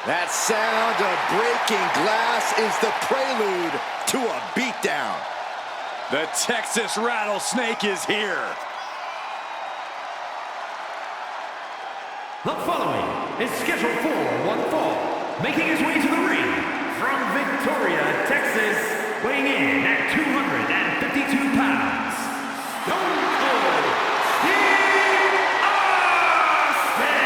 That sound of breaking glass is the prelude to a beatdown. The Texas Rattlesnake is here. The following is scheduled for one fall, making his way to the ring from Victoria, Texas, weighing in at 252 pounds, Stone Cold Steve Austin!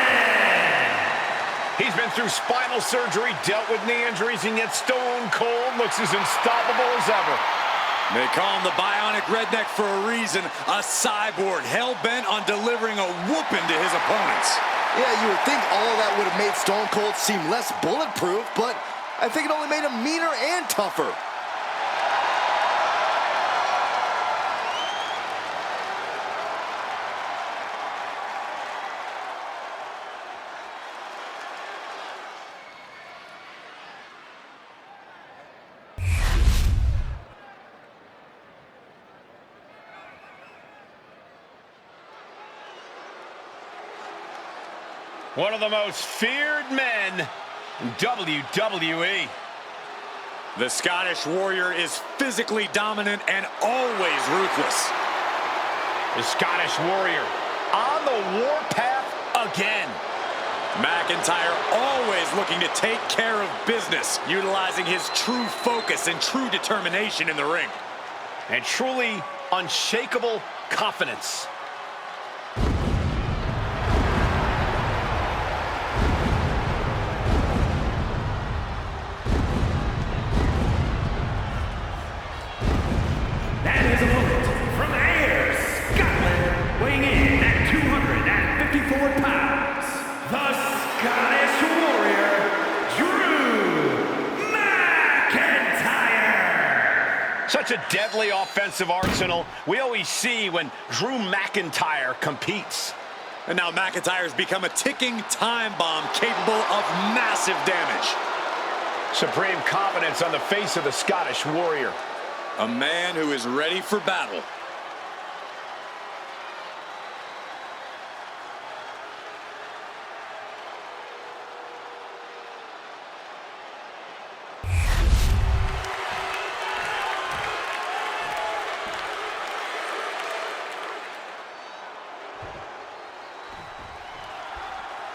He's been through spinal surgery, dealt with knee injuries, and yet Stone Cold looks as unstoppable as ever. They call him the Bionic Redneck for a reason, a cyborg hell-bent on delivering a whooping to his opponents. Yeah, you would think all of that would have made Stone Cold seem less bulletproof, but I think it only made him meaner and tougher. One of the most feared men in WWE. The Scottish Warrior is physically dominant and always ruthless. The Scottish Warrior on the warpath again. McIntyre always looking to take care of business, utilizing his true focus and true determination in the ring. And truly unshakable confidence. Such a deadly offensive arsenal we always see when Drew McIntyre competes. And now McIntyre's become a ticking time bomb capable of massive damage. Supreme confidence on the face of the Scottish Warrior. A man who is ready for battle.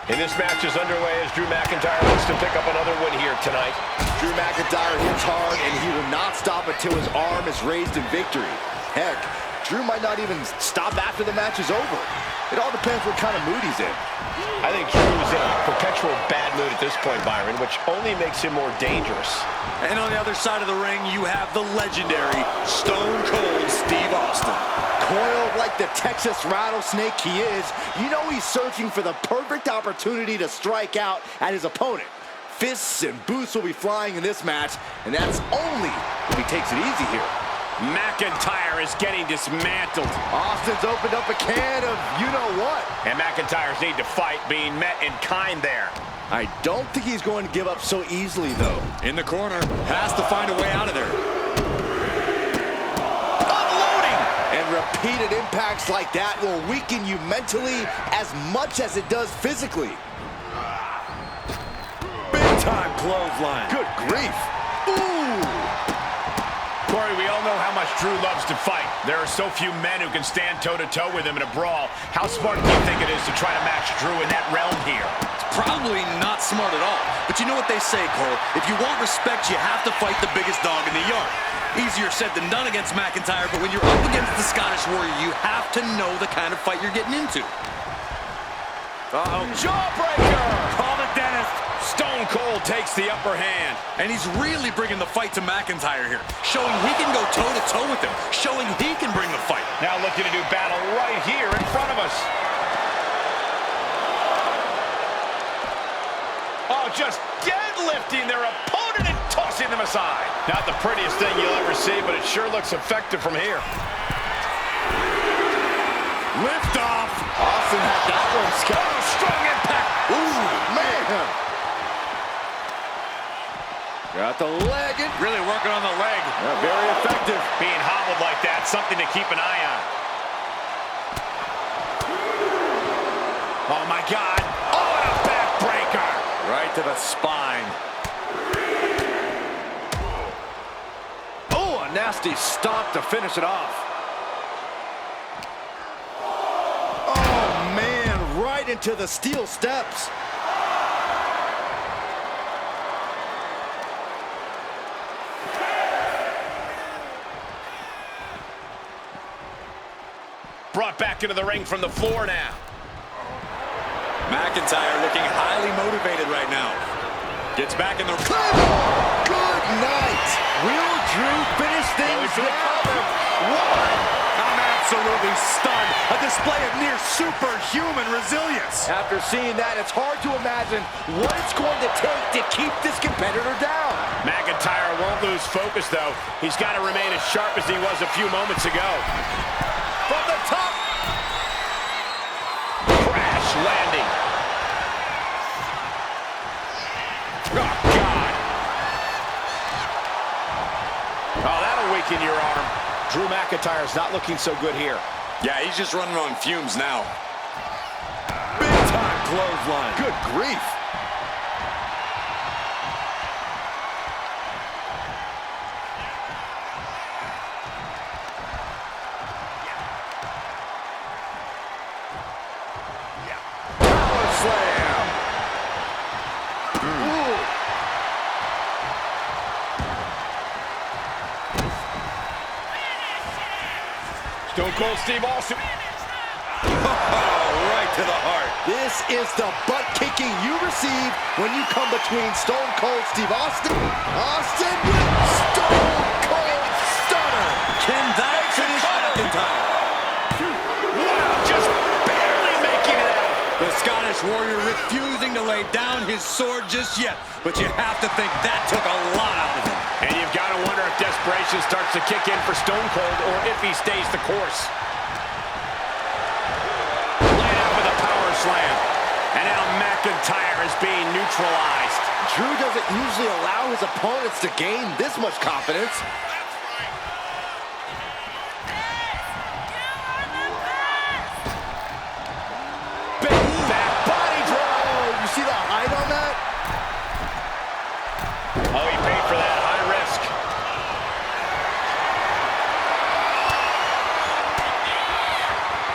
And this match is underway as Drew McIntyre looks to pick up another win here tonight. Drew McIntyre hits hard, and he will not stop until his arm is raised in victory. Heck, Drew might not even stop after the match is over. It all depends what kind of mood he's in. I think Drew's in a perpetual bad mood at this point, Byron, which only makes him more dangerous. And on the other side of the ring, you have the legendary Stone Cold Steve Austin. Coiled like the Texas Rattlesnake he is, you know he's searching for the perfect opportunity to strike out at his opponent. Fists and boots will be flying in this match, and that's only if he takes it easy here. McIntyre is getting dismantled. Austin's opened up a can of you-know-what. And McIntyre's need to fight being met in kind there. I don't think he's going to give up so easily, though. In the corner, has to find a way out of there. And repeated impacts like that will weaken you mentally as much as it does physically. Big time clothesline. Good grief. Ooh. Corey, we all know how much Drew loves to fight. There are so few men who can stand toe-to-toe with him in a brawl. How smart do you think it is to try to match Drew in that realm here? It's probably not smart at all. But you know what they say, Cole? If you want respect, you have to fight the biggest dog in the yard. Easier said than done against McIntyre, but when you're up against the Scottish Warrior, you have to know the kind of fight you're getting into. Uh-oh. Jawbreaker! Call the dentist. Stone Cold takes the upper hand. And he's really bringing the fight to McIntyre here, showing he can go toe-to-toe with him, showing he can bring the fight. Now looking to do battle right here in front of us. Oh, just deadlifting their opponent and tossing them aside. Not the prettiest thing you'll ever see, but it sure looks effective from here. Lift off. Austin had that one, Scott. Oh, strong impact. Ooh, man. Got the leg in. Really working on the leg. Yeah, very effective. Being hobbled like that, something to keep an eye on. Oh, my God. Oh, and a backbreaker. Right to the spine. nasty stomp to finish it off. Oh, man, right into the steel steps. Brought back into the ring from the floor now. McIntyre looking highly motivated right now. Gets back in the... Good night. Will Drew finish things now? What? I'm absolutely stunned. A display of near superhuman resilience. After seeing that, it's hard to imagine what it's going to take to keep this competitor down. McIntyre won't lose focus, though. He's got to remain as sharp as he was a few moments ago. From the top. Crash landing. Oh, God. Oh, that'll weaken your arm. Drew McIntyre's not looking so good here. Yeah, he's just running on fumes now. Big time clothesline. Good grief. Slam. Ooh. Stone Cold Steve Austin. Right to the heart. This is the butt kicking you receive when you come between Stone Cold Steve Austin. Austin with Stone Cold Stunner. Can that finish McIntyre? Wow, just barely making it out. The Scottish Warrior refusing to lay down his sword just yet, but you have to think that took a lot out of him. And you've got to wonder if desperation starts to kick in for Stone Cold or if he stays the course. Laid out with a power slam. And now McIntyre is being neutralized. Drew doesn't usually allow his opponents to gain this much confidence. Big back body drop. Oh, you see the height on that? Oh, he paid for that. High risk.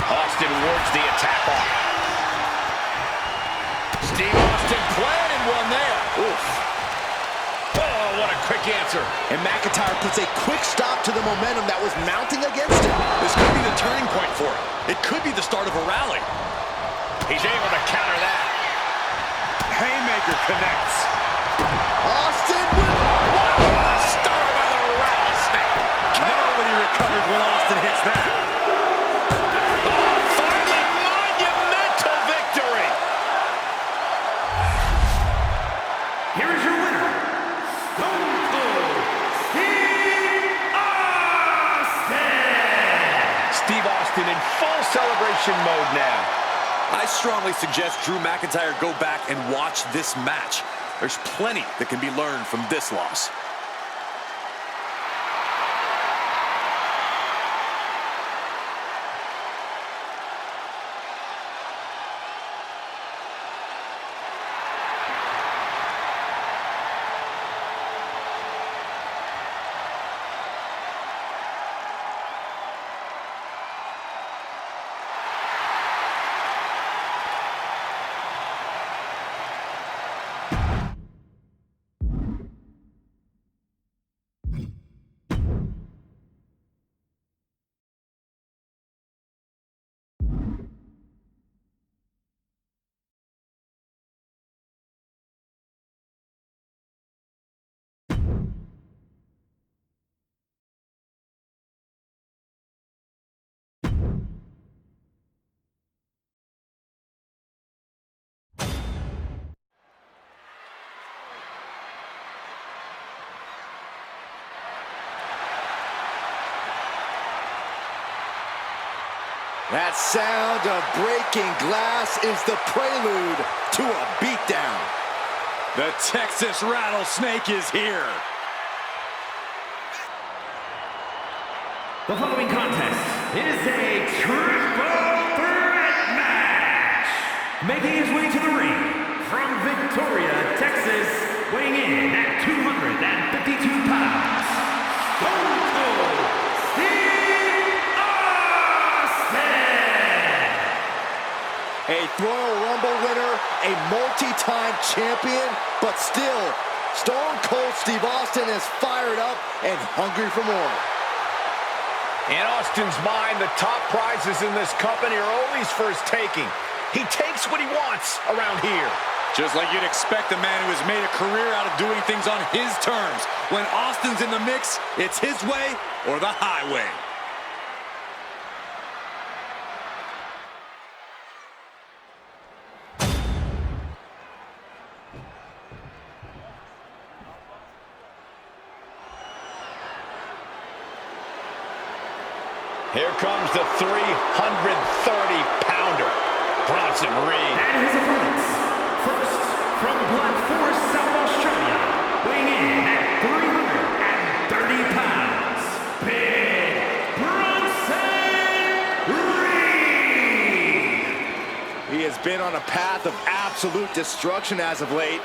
Austin wards the attack off. Steve Austin planted one there. Oof. Oh, what a quick answer. And McIntyre puts a quick stop to the momentum that was mounting against him. This could be the turning point for him. It could be the start of a rally. He's able to counter that. Haymaker connects. Austin with... Wow, star by the rattlesnake. Nobody recovers when Austin hits that. Oh, finally monumental victory. Here is your winner, Stone Cold Steve Austin! Steve Austin in full celebration mode now. I strongly suggest Drew McIntyre go back and watch this match. There's plenty that can be learned from this loss. That sound of breaking glass is the prelude to a beatdown. The Texas Rattlesnake is here. The following contest is a triple threat match. Making his way to the ring from Victoria, Texas, weighing in at 252 pounds, Stone Cold champion, but still, Stone Cold Steve Austin is fired up and hungry for more. In Austin's mind, the top prizes in this company are always for his taking. He takes what he wants around here. Just like you'd expect a man who has made a career out of doing things on his terms. When Austin's in the mix, it's his way or the highway. Here comes the 330-pounder, Bronson Reed. And his opponents, first, from Black Forest, South Australia, weighing in at 330 pounds, Big Bronson Reed! He has been on a path of absolute destruction as of late,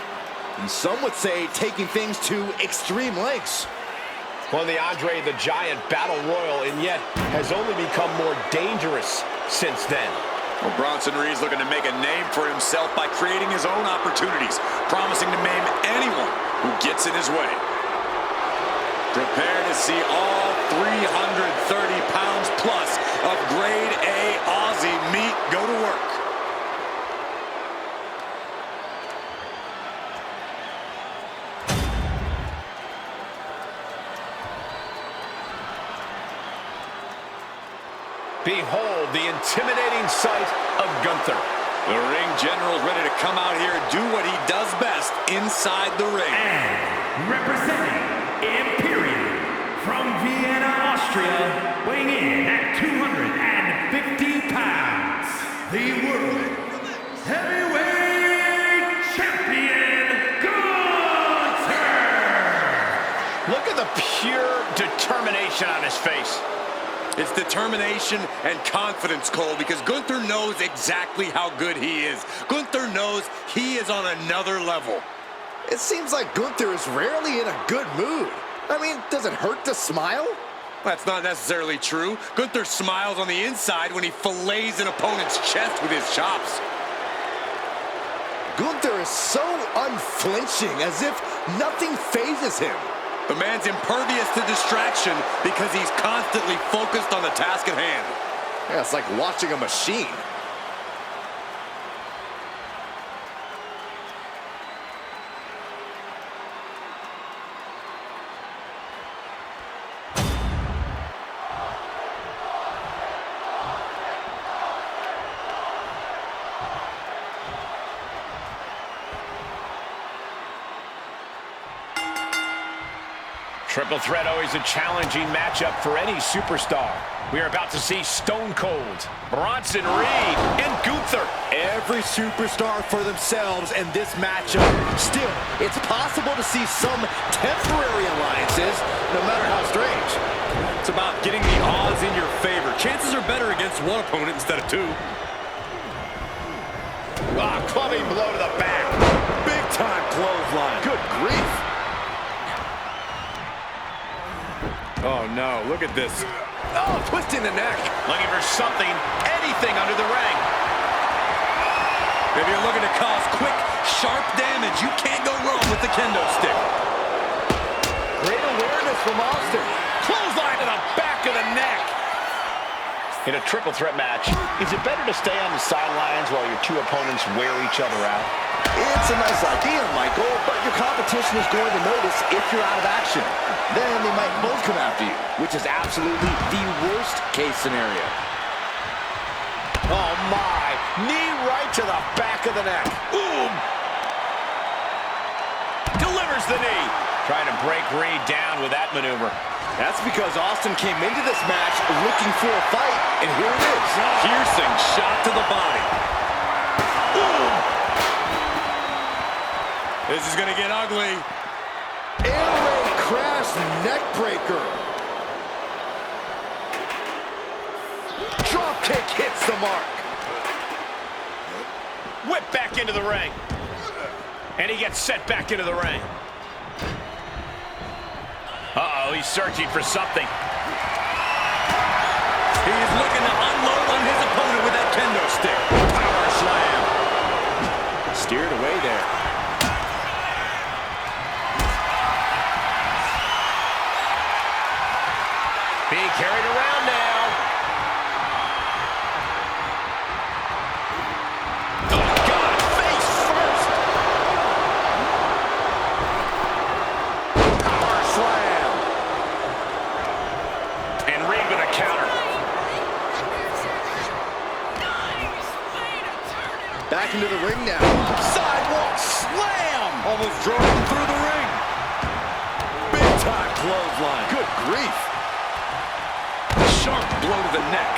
and some would say taking things to extreme lengths. Won the Andre the Giant Battle Royal, and yet has only become more dangerous since then. Well, Bronson Reed's looking to make a name for himself by creating his own opportunities, promising to maim anyone who gets in his way. Prepare to see all 330 pounds plus of grade A Aussie meat go to work. Behold the intimidating sight of Gunther. The ring general's ready to come out here and do what he does best inside the ring. And representing Imperium from Vienna, Austria, weighing in at 250 pounds, the World Heavyweight Champion, Gunther! Look at the pure determination on his face. It's determination and confidence, Cole, because Gunther knows exactly how good he is. Gunther knows he is on another level. It seems like Gunther is rarely in a good mood. I mean, does it hurt to smile? That's not necessarily true. Gunther smiles on the inside when he fillets an opponent's chest with his chops. Gunther is so unflinching, as if nothing phases him. The man's impervious to distraction because he's constantly focused on the task at hand. Yeah, it's like watching a machine. Triple threat, always a challenging matchup for any superstar. We are about to see Stone Cold, Bronson Reed, and Gunther. Every superstar for themselves in this matchup. Still, it's possible to see some temporary alliances, no matter how strange. It's about getting the odds in your favor. Chances are better against one opponent instead of two. Clubbing blow to the back. Big time clothesline. Good grief. Oh no, look at this. Oh, twisting the neck. Looking for something, anything under the ring. If you're looking to cause quick, sharp damage, you can't go wrong with the kendo stick. Great awareness from Austin. Clothesline to the back of the neck. In a triple threat match, is it better to stay on the sidelines while your two opponents wear each other out? It's a nice idea, Michael, but your competition is going to notice if you're out of action. Then they might both come after you, which is absolutely the worst case scenario. Oh my, knee right to the back of the neck. Boom! Delivers the knee. Trying to break Reed down with that maneuver. That's because Austin came into this match looking for a fight, and here it is. Piercing shot to the body. Boom! This is gonna get ugly. Air raid crash neck breaker. Drop kick hits the mark. Whip back into the ring. And he gets set back into the ring. Uh-oh, he's searching for something. He's looking to unload on his opponent with that kendo stick. Power slam. Steered away there. carried around now. Oh, God, face first. Power slam. And Reed with a counter. Back into the ring now. Sidewalk slam! Almost drove him through the ring. Big time clothesline. Good grief. Sharp blow to the neck.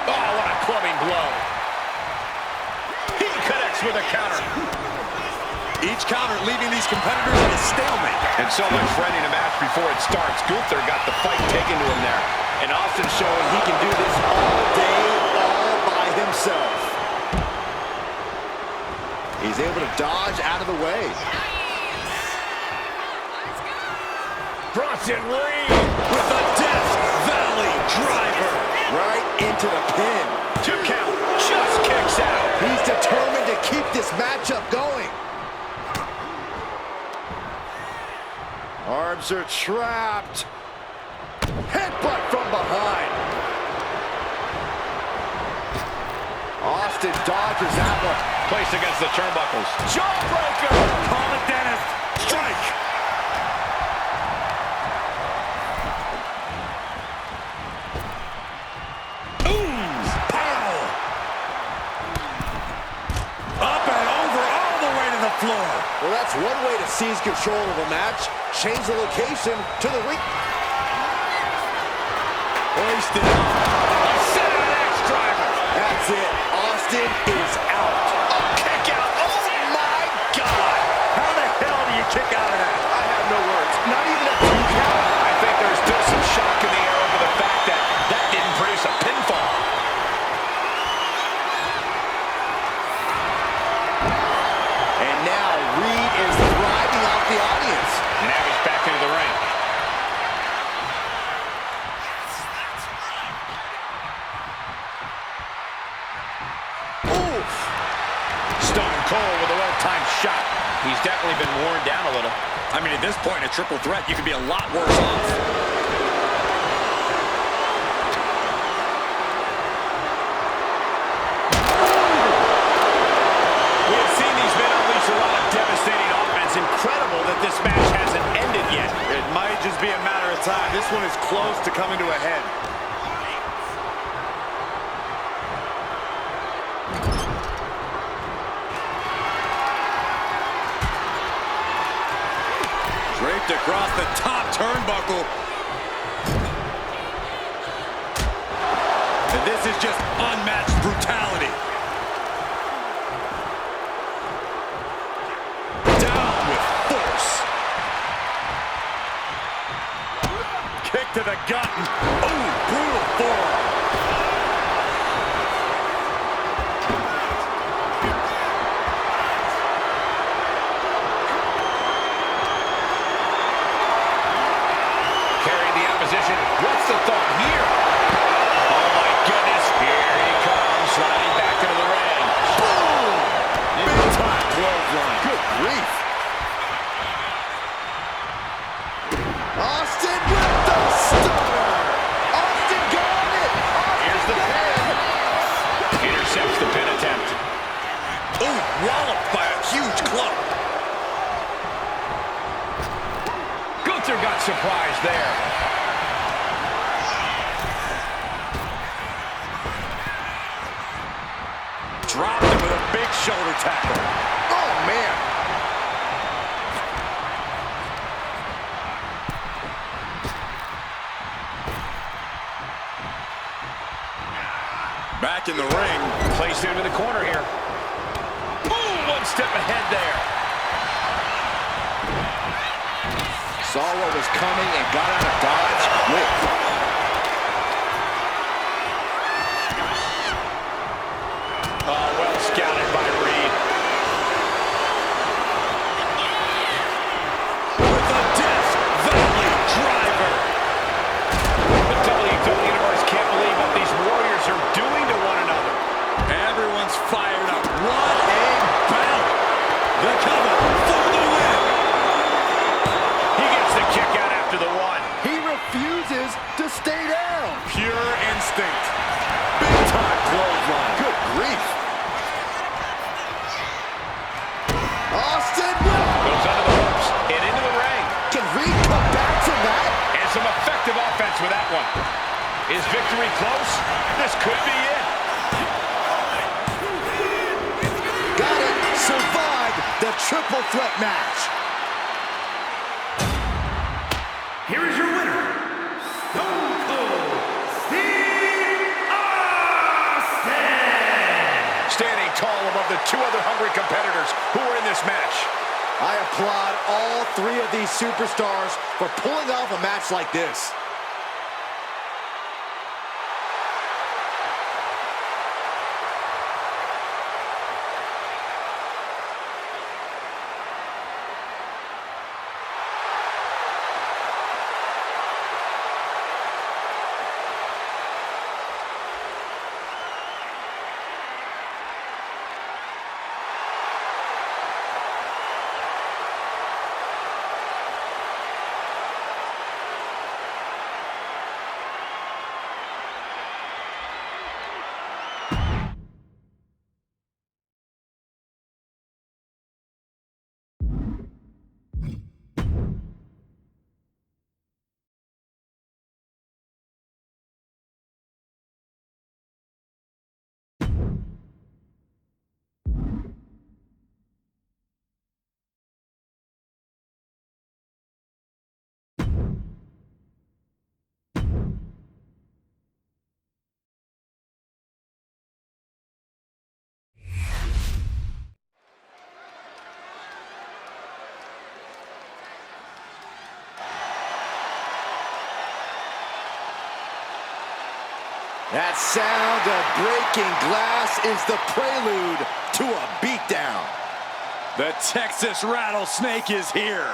Oh, what a clubbing blow. He connects with a counter. Each counter leaving these competitors in a stalemate. And so much for ending a match before it starts. Gunther got the fight taken to him there. And Austin showing he can do this all day, all by himself. He's able to dodge out of the way. Bronson Reed With a Death Valley driver. Right into the pin. 2 count. Just kicks out. He's determined to keep this matchup going. Arms are trapped. Headbutt from behind. Austin dodges that one. Placed against the turnbuckles. Jawbreaker. Call it, Dennis. Strike. Ooh. Pow. Up and over all the way to the floor. Well, that's one way to seize control of a match. Change the location to the ring. Hoisted up. A center axe driver. That's it. Austin is out. A kick out. Oh, my God. How the hell do you kick out of that? I have no words. Not even a 2 count. I think there's still some shock in the air over the fact that that didn't produce a pinfall. And now Reed is thriving off the audience. Now he's back into the ring. Oof. Stone Cold with a well-timed shot. He's definitely been worn down a little. I mean, at this point, in a triple threat, you could be a lot worse off. We have seen these men unleash a lot of devastating offense. Incredible that this match hasn't ended yet. It might just be a matter of time. This one is close to coming to a head. Draped across the top turnbuckle. And this is just unmatched brutality. Down with force. Kick to the gut. Oh, brutal forearm. Carrying the opposition. What's the thought here? Oh, my goodness. Here he comes, sliding back into the ring. Boom! Big time clothesline. Good grief. Austin with the stunner. Austin got it. Here's the pin. Intercepts the pin attempt. Ooh, walloped by a huge club. Gunther got surprised there. Dropped him with a big shoulder tackle. Oh, man. Back in the ring. Placed him in the corner here. Boom! One step ahead there. Saw what was coming and got out of dodge quick. Oh, well scouted by Reed. With a Death Valley driver. The WWE Universe can't believe what these Warriors are doing to one another. Everyone's fired up. What a battle. The cover for the win. He gets the kick out after the one. He refuses to with that one. Is victory close? This could be it. Got it. Survived the triple threat match. Here is your winner, Stone Cold Steve Austin! Standing tall above the two other hungry competitors who are in this match. I applaud all three of these superstars for pulling off a match like this. That sound of breaking glass is the prelude to a beatdown. The Texas Rattlesnake is here.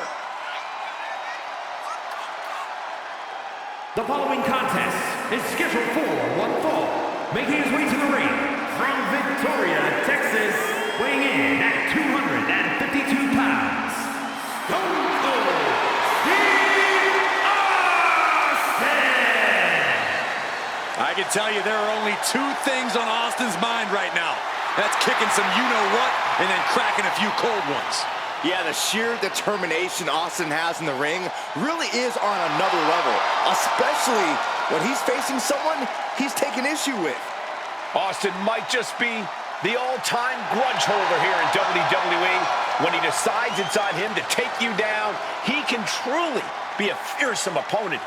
The following contest is scheduled for one fall. Making his way to the ring from Victoria, Texas, weighing in at 252 pounds, Stone Cold Steve Austin! I can tell you there are only two things on Austin's mind right now. That's kicking some you-know-what and then cracking a few cold ones. Yeah, the sheer determination Austin has in the ring really is on another level, especially when he's facing someone he's taken issue with. Austin might just be the all-time grudge holder here in WWE. When he decides it's on him to take you down, he can truly be a fearsome opponent.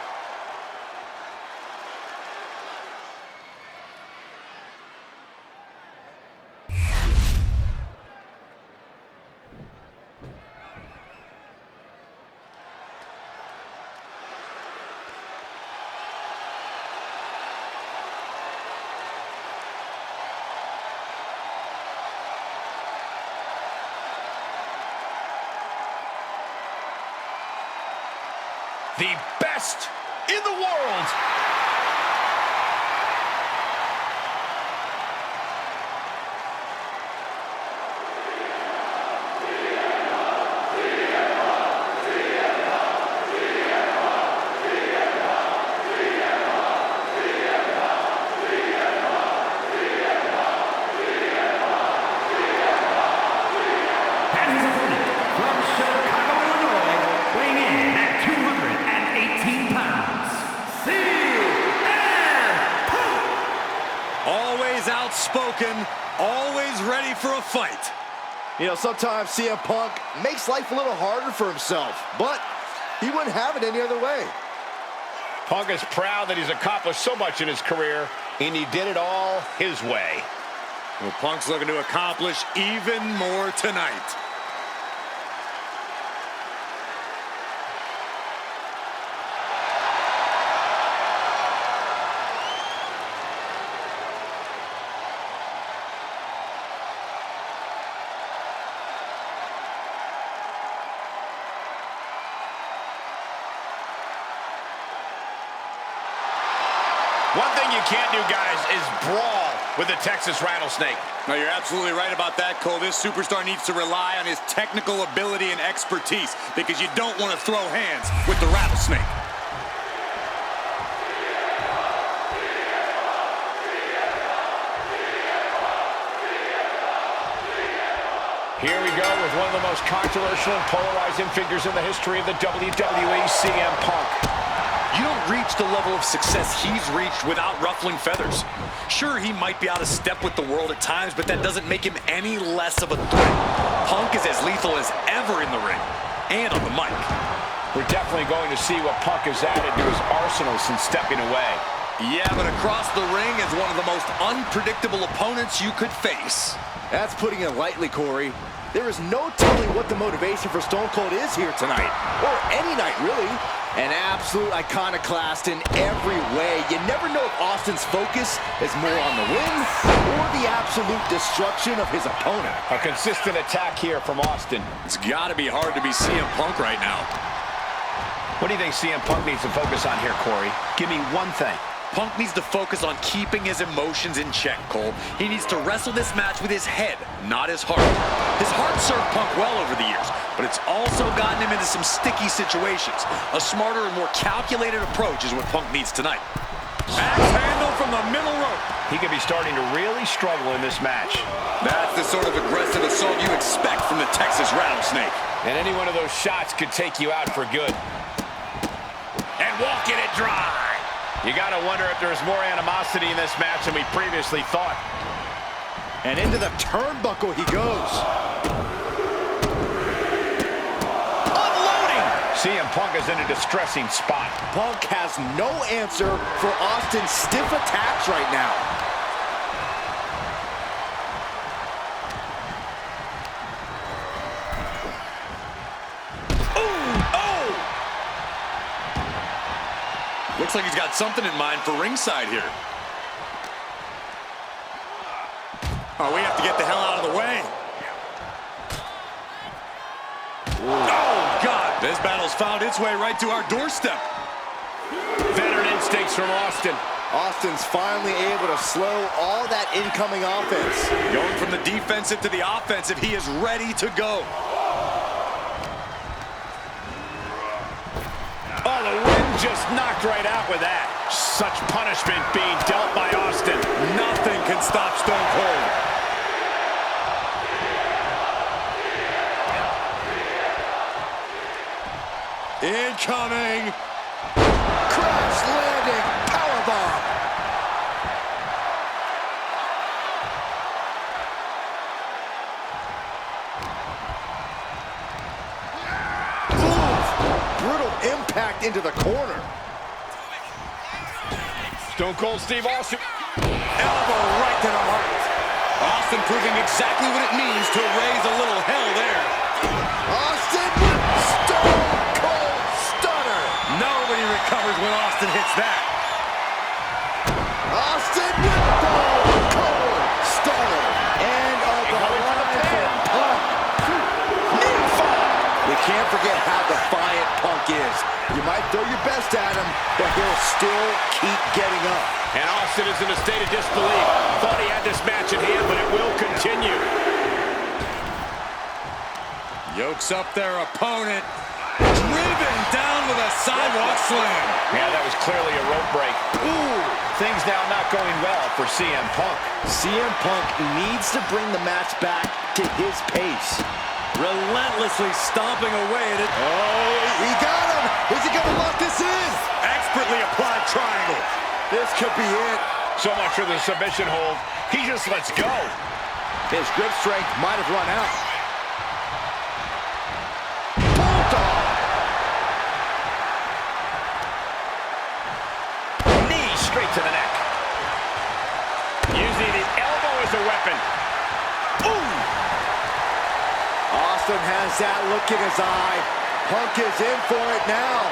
The best in the world. Outspoken, always ready for a fight. You know, sometimes CM Punk makes life a little harder for himself, but he wouldn't have it any other way. Punk is proud that he's accomplished so much in his career, and he did it all his way. Well, Punk's looking to accomplish even more tonight. One thing you can't do, guys, is brawl with the Texas Rattlesnake. No, you're absolutely right about that, Cole. This superstar needs to rely on his technical ability and expertise because you don't want to throw hands with the Rattlesnake. Here we go with one of the most controversial and polarizing figures in the history of the WWE, CM Punk. You don't reach the level of success he's reached without ruffling feathers. Sure, he might be out of step with the world at times, but that doesn't make him any less of a threat. Punk is as lethal as ever in the ring and on the mic. We're definitely going to see what Punk has added to his arsenal since stepping away. Yeah, but across the ring is one of the most unpredictable opponents you could face. That's putting it lightly, Corey. There is no telling what the motivation for Stone Cold is here tonight, or any night, really. An absolute iconoclast in every way. You never know if Austin's focus is more on the win or the absolute destruction of his opponent. A consistent attack here from Austin. It's got to be hard to be CM Punk right now. What do you think CM Punk needs to focus on here, Corey? Give me one thing. Punk needs to focus on keeping his emotions in check, Cole. He needs to wrestle this match with his head, not his heart. His heart served Punk well over the years, but it's also gotten him into some sticky situations. A smarter and more calculated approach is what Punk needs tonight. Axe handle from the middle rope. He could be starting to really struggle in this match. That's the sort of aggressive assault you expect from the Texas Rattlesnake. And any one of those shots could take you out for good. And walking it dry. You gotta wonder if there's more animosity in this match than we previously thought. And into the turnbuckle he goes. Unloading! CM Punk is in a distressing spot. Punk has no answer for Austin's stiff attacks right now. Looks like he's got something in mind for ringside here. Oh, we have to get the hell out of the way. Oh, God. This battle's found its way right to our doorstep. Veteran instincts from Austin. Austin's finally able to slow all that incoming offense. Going from the defensive to the offensive, he is ready to go. Oh, the wind just knocked right out with that. Such punishment being dealt by Austin. Nothing can stop Stone Cold. Incoming. Crash landing powerbomb. Brutal impact into the corner. Stone Cold Steve Austin. Elbow right to the heart. Austin proving exactly what it means to raise a little hell there. Austin with Stone Cold Stunner. Nobody recovers when Austin hits that. Austin with Stone Cold Stunner. And a behind from Punk. Knee fall. We can't forget how defiant Punk is. You might throw your best at him, but he'll still keep getting up. And Austin is in a state of disbelief. Thought he had this match in hand, but it will continue. Yokes up their opponent. Driven down with a sidewalk slam. Yeah, that was clearly a rope break. Ooh, things now not going well for CM Punk. CM Punk needs to bring the match back to his pace. Relentlessly stomping away at it. Oh, he got him. Is he going to lock this in? Expertly applied triangle. This could be it. So much for the submission hold. He just lets go. His grip strength might have run out. Bulldog. Knee straight to the neck. Using the elbow as a weapon. Ooh! Austin has that look in his eye. Punk is in for it now.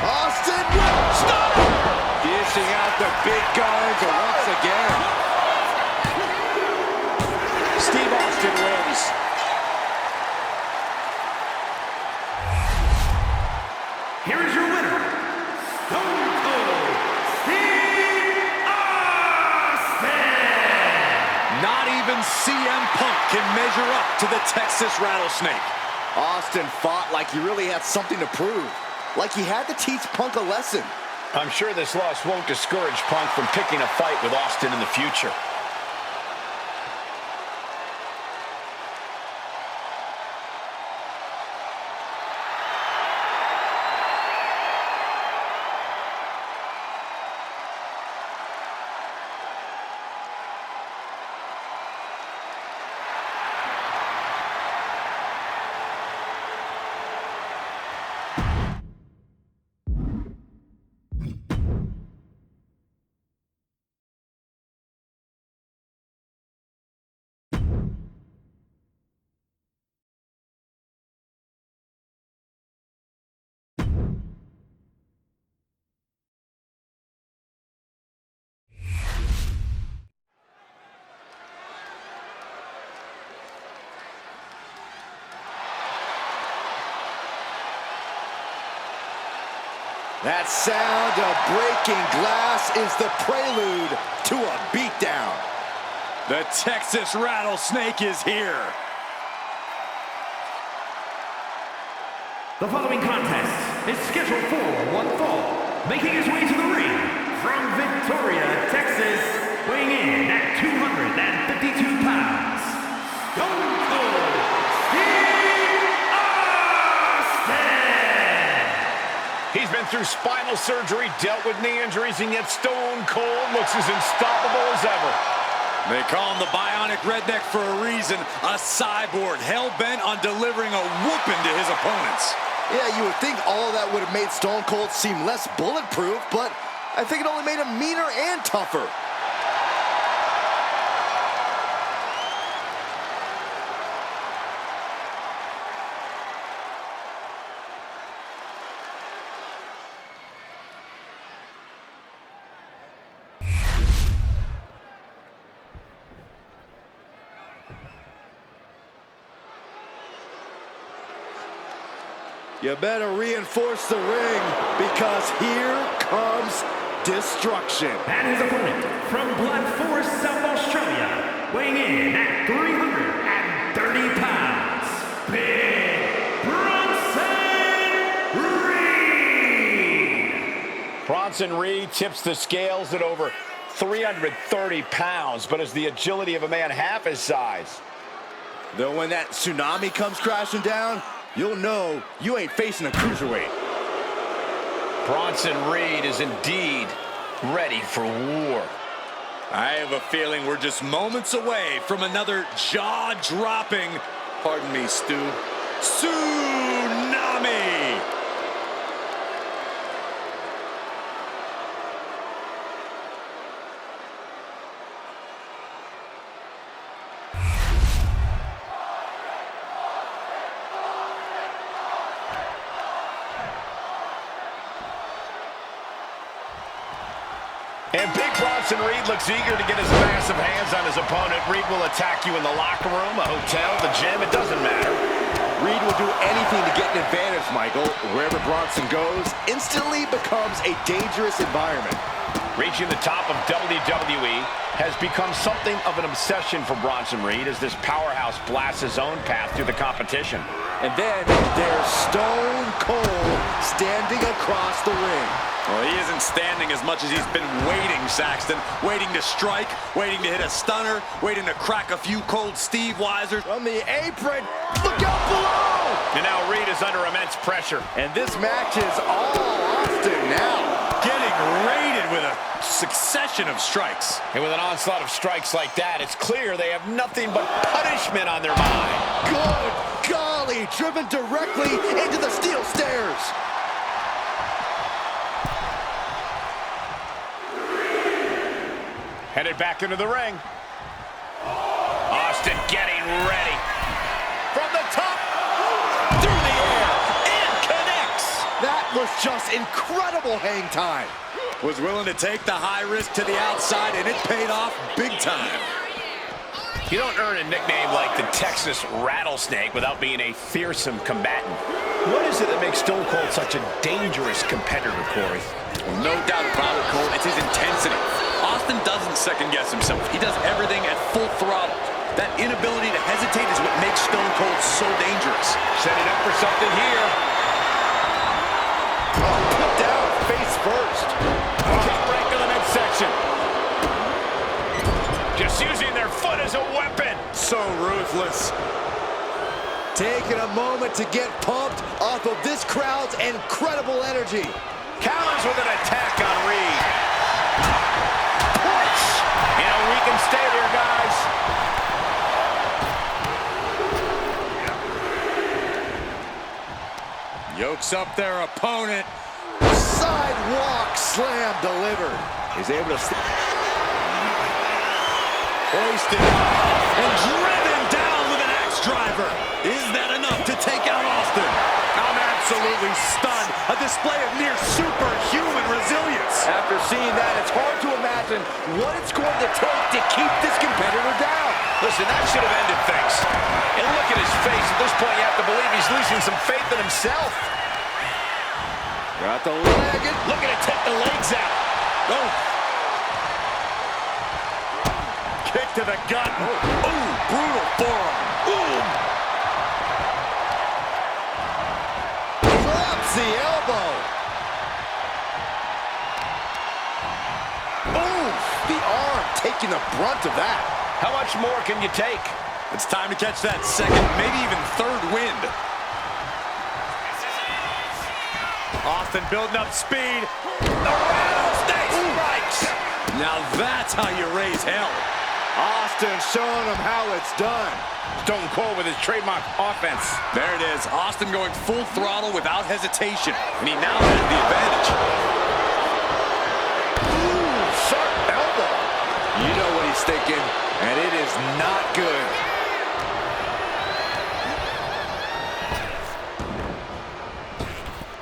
Austin with Stunner. Dishing out the big guns once again. Steve Austin wins. Here is your winner, Stone Cold Steve Austin! Not even CM Punk can measure up to the Texas Rattlesnake. Austin fought like he really had something to prove. Like he had to teach Punk a lesson. I'm sure this loss won't discourage Punk from picking a fight with Austin in the future. That sound of breaking glass is the prelude to a beatdown. The Texas Rattlesnake is here. The following contest is scheduled for one fall. Making his way to the ring from Victoria, Texas, weighing in at 252 pounds, Stone Cold Steve Austin! He's been through spinal surgery, dealt with knee injuries, and yet Stone Cold looks as unstoppable as ever. They call him the Bionic Redneck for a reason, a cyborg, hell-bent on delivering a whooping to his opponents. Yeah, you would think all of that would have made Stone Cold seem less bulletproof, but I think it only made him meaner and tougher. You better reinforce the ring, because here comes destruction. And his opponent from Black Forest, South Australia, weighing in at 330 pounds, Big Bronson Reed! Bronson Reed tips the scales at over 330 pounds, but has the agility of a man half his size. Though when that tsunami comes crashing down, you'll know you ain't facing a cruiserweight. Bronson Reed is indeed ready for war. I have a feeling we're just moments away from another jaw-dropping, pardon me, Stu, tsunami! And Big Bronson Reed looks eager to get his massive hands on his opponent. Reed will attack you in the locker room, a hotel, the gym, it doesn't matter. Reed will do anything to get an advantage, Michael. Wherever Bronson goes, instantly becomes a dangerous environment. Reaching the top of WWE has become something of an obsession for Bronson Reed as this powerhouse blasts his own path through the competition. And then there's Stone Cold standing across the ring. Well, he isn't standing as much as he's been waiting, Saxton. Waiting to strike, waiting to hit a stunner, waiting to crack a few cold Steve Weisers. From the apron, look out below! And now Reed is under immense pressure. And this match is all Austin now. Getting raided with a succession of strikes. And with an onslaught of strikes like that, it's clear they have nothing but punishment on their mind. Good golly, driven directly into the steel stairs. Headed back into the ring. Austin getting ready. From the top, through the air, and connects. That was just incredible hang time. Was willing to take the high risk to the outside, and it paid off big time. You don't earn a nickname like the Texas Rattlesnake without being a fearsome combatant. What is it that makes Stone Cold such a dangerous competitor, Corey? Well, no doubt about it, Cole. It's his intensity. Austin doesn't second-guess himself. He does everything at full throttle. That inability to hesitate is what makes Stone Cold so dangerous. Setting up for something here. Put down face first. Kick right to the midsection. Just using their foot as a weapon. So ruthless. Taking a moment to get pumped off of this crowd's incredible energy. Counters with an attack on Reed. Push. You know, we can stay there, guys. Yokes up their opponent. Sidewalk slam delivered. He's able to Hoisted and driven down with an axe driver. Is that enough to take out Austin? I'm absolutely stunned. A display of near superhuman resilience. After seeing that, it's hard to imagine what it's going to take to keep this competitor down. Listen, that should have ended things. And look at his face. At this point, you have to believe he's losing some faith in himself. Got the leg. Looking to take the legs out. Oh. Kick to the gut. Oh. Ooh, brutal forearm. Ooh. Drops the elbow. Ooh, the arm taking the brunt of that. How much more can you take? It's time to catch that second, maybe even third wind. Austin building up speed. The rattlesnake strikes. Now that's how you raise hell. Austin showing him how it's done. Stone Cold with his trademark offense. There it is. Austin going full throttle without hesitation. And he now has the advantage. Ooh, sharp elbow. You know what he's thinking, and it is not good.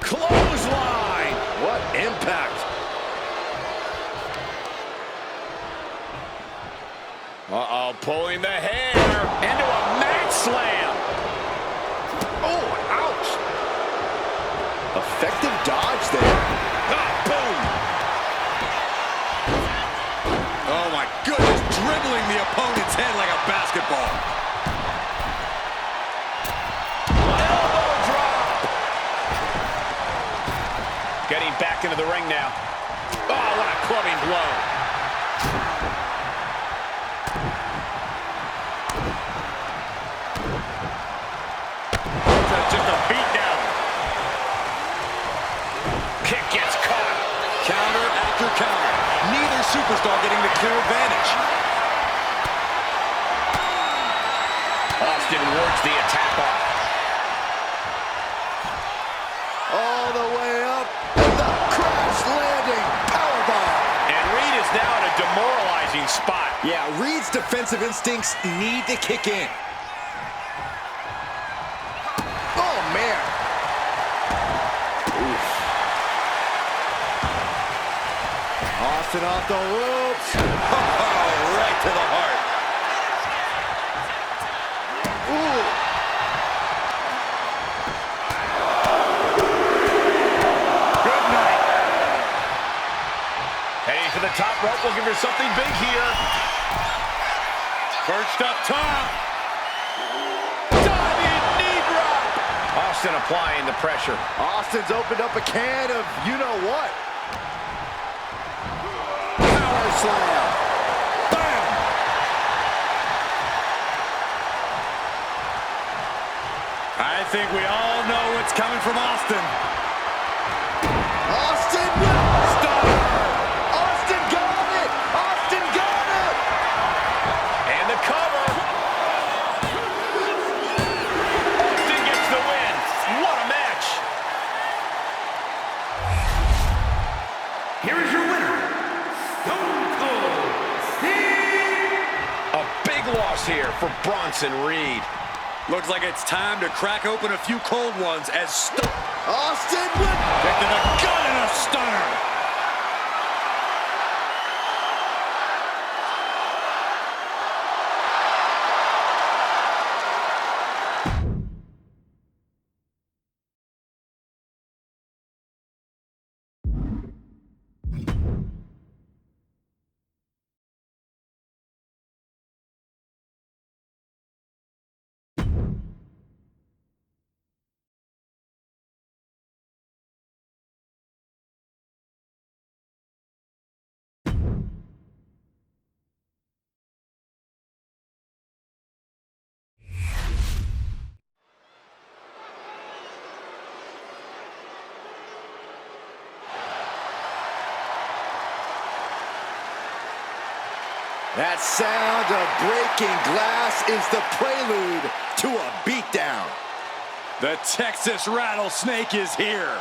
Clothesline. What impact. Uh-oh, pulling the hair into a mat slam. Oh, ouch. Effective dodge there. Ah, boom. Oh my goodness, dribbling the opponent's head like a basketball. Elbow drop. Getting back into the ring now. Oh, what a clubbing blow. Just a beat down. Kick gets caught. Counter after counter. Neither superstar getting the clear advantage. Austin works the attack off. All the way up. And the crash landing powerbomb. And Reed is now in a demoralizing spot. Yeah, Reed's defensive instincts need to kick in. Oh, man. Oof. Austin off the ropes. Oh, right to the heart. Ooh. Good night. Heading to the top rope, looking for something big here. Perched up top. Diving knee drop. Austin applying the pressure. Austin's opened up a can of you-know-what. Power slam. Bam! I think we all know what's coming from Austin. Austin with stunner. Austin got it. Austin got it. And the cover. Austin gets the win. What a match. Here is your winner, Stone Cold Steve. A big loss here for Bronson Reed. Looks like it's time to crack open a few cold ones as Austin with... kick to the gut and a stunner. That sound of breaking glass is the prelude to a beatdown. The Texas Rattlesnake is here.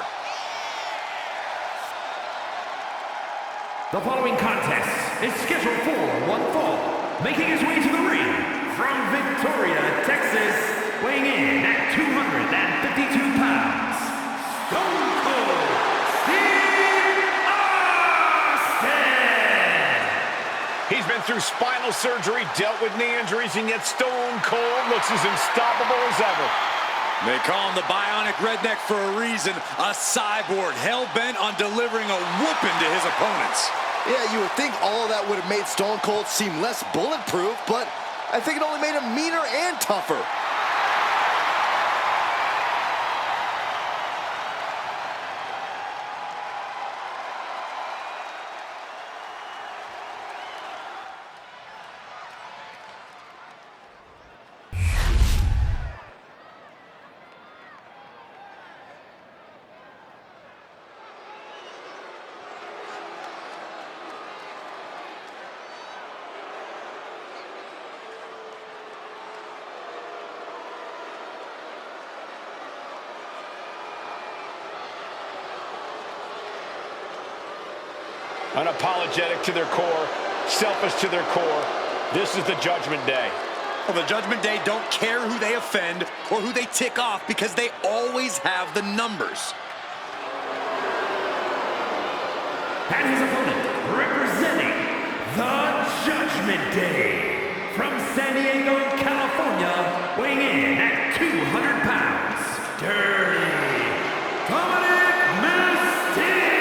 The following contest is scheduled for one fall. Making his way to the ring from Victoria, Texas, weighing in at 252 pounds, Stone Cold Steve Austin! He's been through spinal surgery, dealt with knee injuries, and yet Stone Cold looks as unstoppable as ever. They call him the Bionic Redneck for a reason. A cyborg, hell-bent on delivering a whooping to his opponents. Yeah, you would think all of that would have made Stone Cold seem less bulletproof, but I think it only made him meaner and tougher. Unapologetic to their core, selfish to their core. This is the Judgment Day. Well, the Judgment Day don't care who they offend or who they tick off because they always have the numbers. And his opponent, representing the Judgment Day, from San Diego, California, weighing in at 200 pounds, Dirty Dominic Mysterio.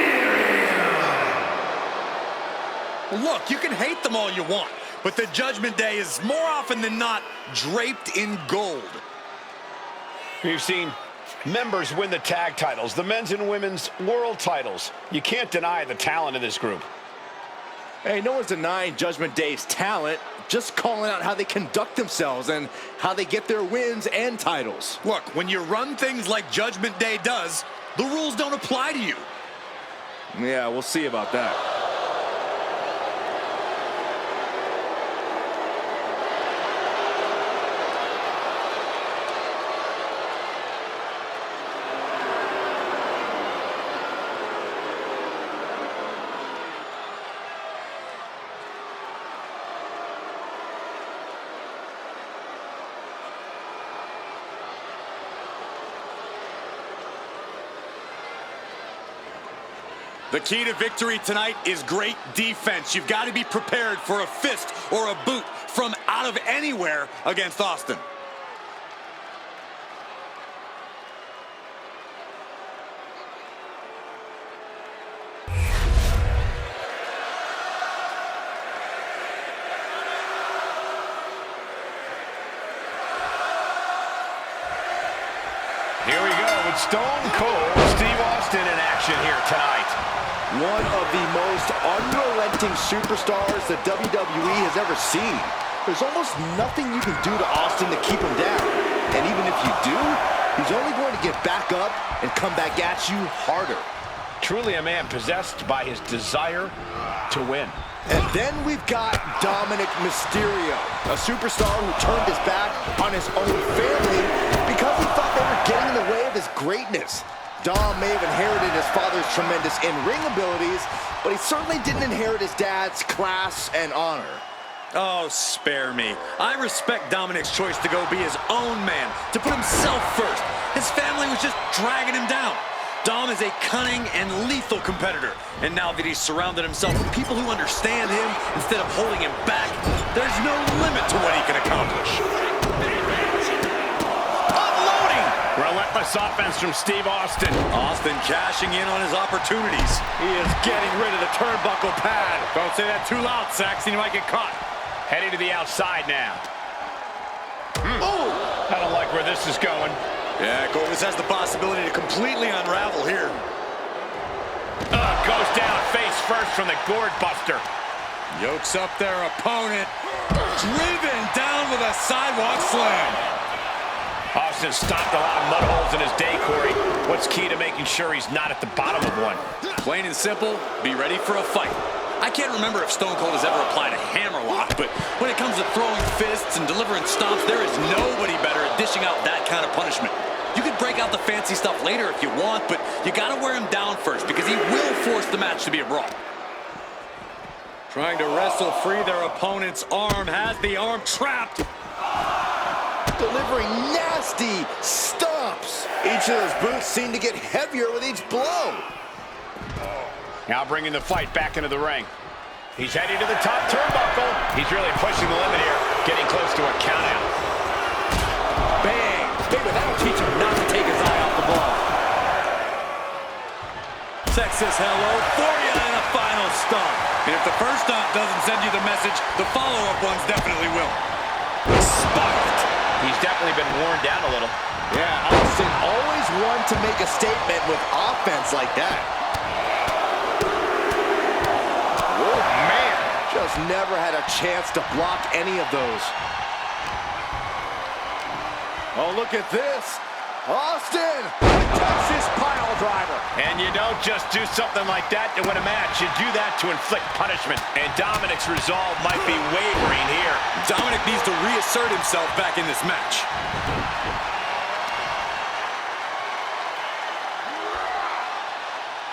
Look, you can hate them all you want, but the Judgment Day is more often than not draped in gold. We've seen members win the tag titles, the men's and women's world titles. You can't deny the talent of this group. Hey, no one's denying Judgment Day's talent, just calling out how they conduct themselves and how they get their wins and titles. Look, when you run things like Judgment Day does, the rules don't apply to you. Yeah, we'll see about that. The key to victory tonight is great defense. You've got to be prepared for a fist or a boot from out of anywhere against Austin. Here we go with Stone Cold Steve Austin in action here tonight. One of the most unrelenting superstars the WWE has ever seen. There's almost nothing you can do to Austin to keep him down. And even if you do, he's only going to get back up and come back at you harder. Truly a man possessed by his desire to win. And then we've got Dominic Mysterio, a superstar who turned his back on his own family because he thought they were getting in the way of his greatness. Dom may have inherited his father's tremendous in-ring abilities, but he certainly didn't inherit his dad's class and honor. Oh, spare me. I respect Dominic's choice to go be his own man, to put himself first. His family was just dragging him down. Dom is a cunning and lethal competitor, and now that he's surrounded himself with people who understand him instead of holding him back, there's no limit to what he can accomplish. Unloading! Relentless offense from Steve Austin. Austin cashing in on his opportunities. He is getting rid of the turnbuckle pad. Don't say that too loud, Saxon, you might get caught. Heading to the outside now. Oh! I don't like where this is going. Yeah, Goldust has the possibility to completely unravel here. Goes down face first from the gourd buster. Yokes up their opponent. Driven down with a sidewalk slam. Austin stopped a lot of mud holes in his day, Corey. What's key to making sure he's not at the bottom of one? Plain and simple, be ready for a fight. I can't remember if Stone Cold has ever applied a hammerlock, but when it comes to throwing fists and delivering stomps, there is nobody better at dishing out that kind of punishment. You can break out the fancy stuff later if you want, but you gotta wear him down first because he will force the match to be a brawl. Trying to wrestle free their opponent's arm, has the arm trapped. Delivering nasty stomps. Each of those boots seem to get heavier with each blow. Now bringing the fight back into the ring. He's heading to the top turnbuckle. He's really pushing the limit here, getting close to a countout. Bang! Maybe that'll teach him not says hello for you in the final stomp. And if the first stomp doesn't send you the message, the follow-up ones definitely will. Spiked. He's definitely been worn down a little. Yeah, Austin always one to make a statement with offense like that. Oh, man. Just never had a chance to block any of those. Oh, look at this. Austin, Texas pile driver. And you don't just do something like that to win a match. You do that to inflict punishment. And Dominic's resolve might be wavering here. Dominic needs to reassert himself back in this match.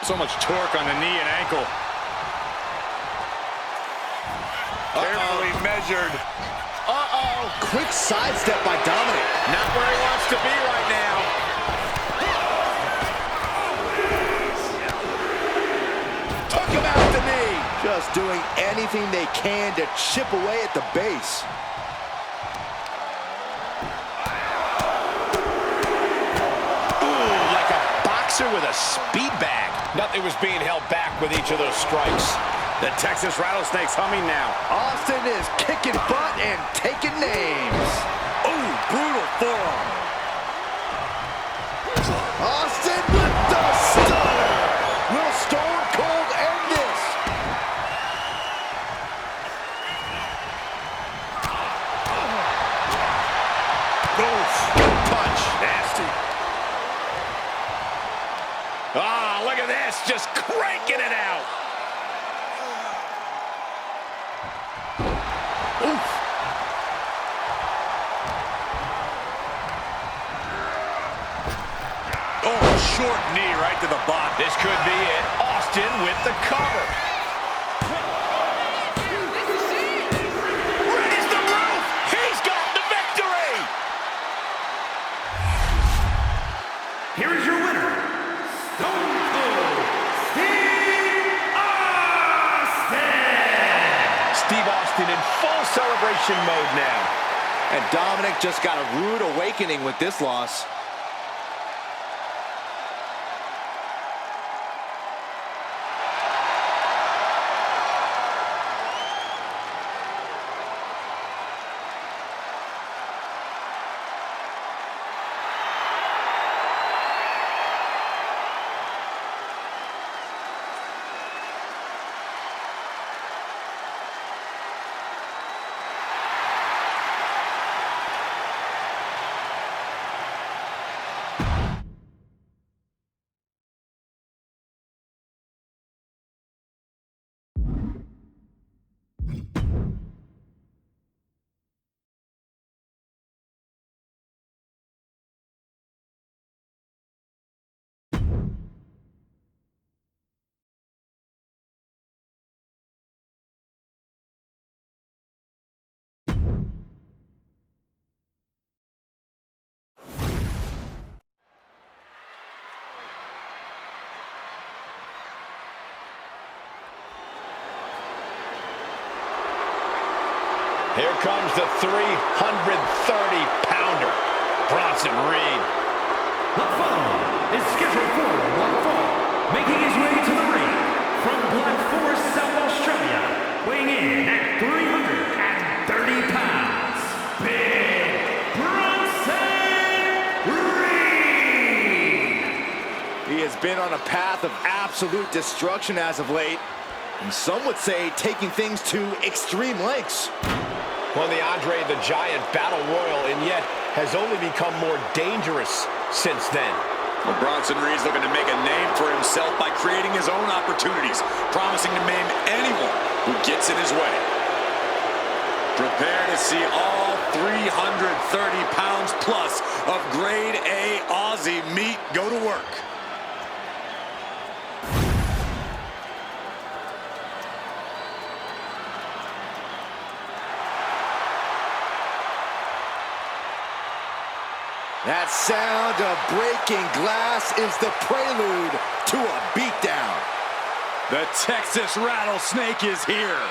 So much torque on the knee and ankle. Carefully measured. Uh-oh. Quick sidestep by Dominic. Not where he wants to be right now. Took him out the knee. Just doing anything they can to chip away at the base. Ooh, like a boxer with a speed bag. Nothing was being held back with each of those strikes. The Texas Rattlesnake's humming now. Austin is kicking butt and taking names. Ooh, brutal forearm. Austin with the stunner. Will Stone Cold end this? Oof, good punch. Nasty. Ah, look at this, just cranking it out. Oof. Oh, short knee right to the bottom. This could be it. Austin with the cover. Raise the roof. He's got the victory. Here is your winner, Stone Cold Steve Austin! Steve Austin in full celebration mode now. And Dominic just got a rude awakening with this loss. Here comes the 330-pounder, Bronson Reed. The following is scheduled for one fall, making his way to the ring from Black Forest, South Australia, weighing in at 330 pounds, Big Bronson Reed! He has been on a path of absolute destruction as of late. And some would say taking things to extreme lengths. Won the Andre the Giant Battle Royal and yet has only become more dangerous since then. Well, Bronson Reed's looking to make a name for himself by creating his own opportunities, promising to maim anyone who gets in his way. Prepare to see all 330 pounds plus of grade A Aussie meat go to work. That sound of breaking glass is the prelude to a beatdown. The Texas Rattlesnake is here.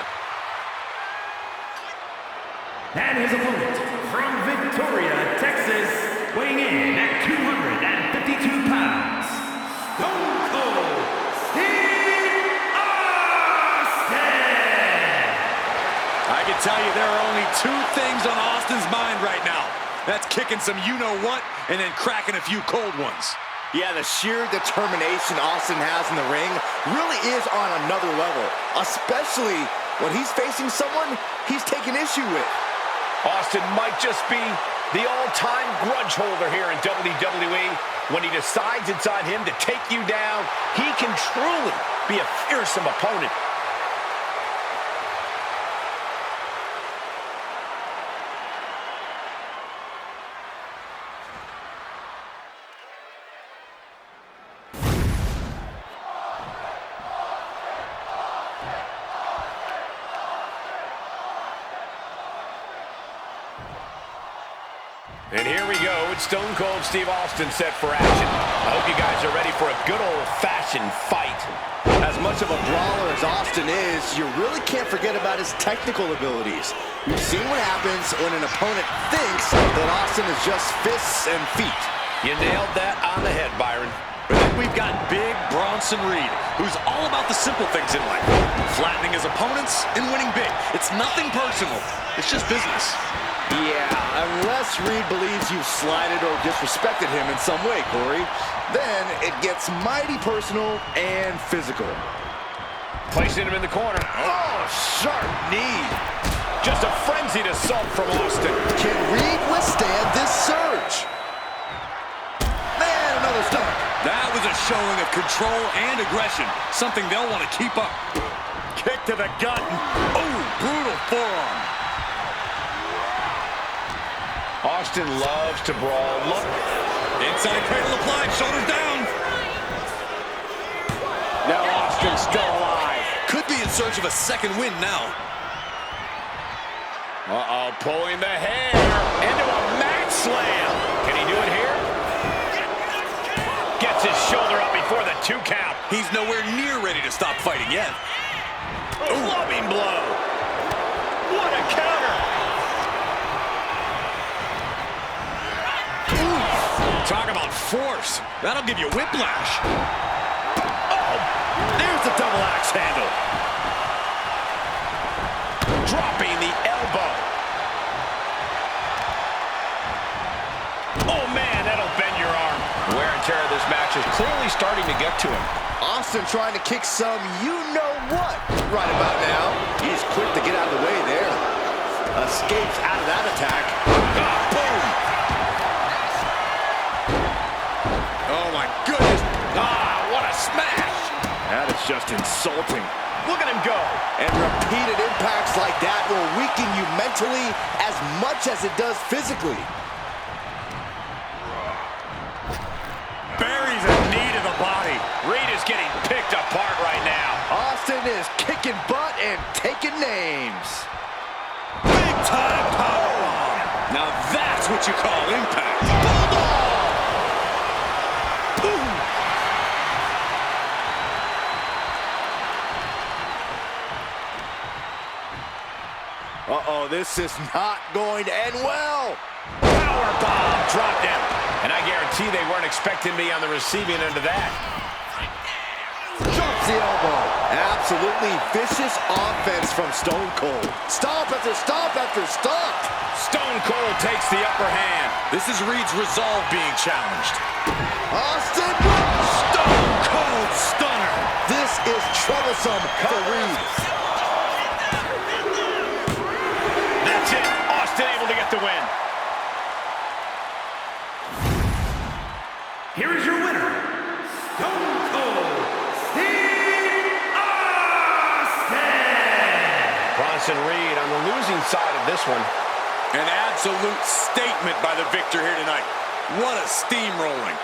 And his opponent from Victoria, Texas, weighing in at 252 pounds, Stone Cold Steve kicking some you-know-what and then cracking a few cold ones. Yeah, the sheer determination Austin has in the ring really is on another level, especially when he's facing someone he's taking issue with. Austin might just be the all-time grudge holder here in WWE. When he decides it's on him to take you down, he can truly be a fearsome opponent. And here we go. It's Stone Cold Steve Austin set for action. I hope you guys are ready for a good old-fashioned fight. As much of a brawler as Austin is, you really can't forget about his technical abilities. We've seen what happens when an opponent thinks that Austin is just fists and feet. You nailed that on the head, Byron. But then we've got Big Bronson Reed, who's all about the simple things in life. Flattening his opponents and winning big. It's nothing personal. It's just business. Yeah, unless Reed believes you've slighted or disrespected him in some way, Corey, then it gets mighty personal and physical. Placing him in the corner. Oh, sharp knee. Just a frenzied assault from Austin. Can Reed withstand this surge? Man, another stomp. That was a showing of control and aggression, something they'll want to keep up. Kick to the gut. Oh, brutal forearm. Austin loves to brawl. Look. Inside cradle applied, shoulders down. Now Austin's still alive. Could be in search of a second win now. Uh-oh, pulling the hair into a mat slam. Can he do it here? Gets his shoulder up before the 2 count. He's nowhere near ready to stop fighting yet. Clubbing blow. What a counter. Talk about force. That'll give you whiplash. Oh, there's the double axe handle. Dropping the elbow. Oh, man, that'll bend your arm. Wear and tear of this match is clearly starting to get to him. Austin trying to kick some you-know-what right about now. He's quick to get out of the way there. Escapes out of that attack. Boom! Oh, my goodness. Ah, what a smash. That is just insulting. Look at him go. And repeated impacts like that will weaken you mentally as much as it does physically. Buries a knee to the body. Reed is getting picked apart right now. Austin is kicking butt and taking names. Big time powerbomb. Now that's what you call impact. Bulldog! Uh-oh, this is not going to end well. Powerbomb dropped him. And I guarantee they weren't expecting me on the receiving end of that. Drops the elbow. Absolutely vicious offense from Stone Cold. Stomp after stomp after stomp. Stone Cold takes the upper hand. This is Reed's resolve being challenged. Austin. Stone Cold Stunner. This is troublesome for Reed. That's it. Austin able to get the win. Here is your winner, Stone Cold Steve Austin! Bronson Reed on the losing side of this one. An absolute statement by the victor here tonight. What a steamrolling.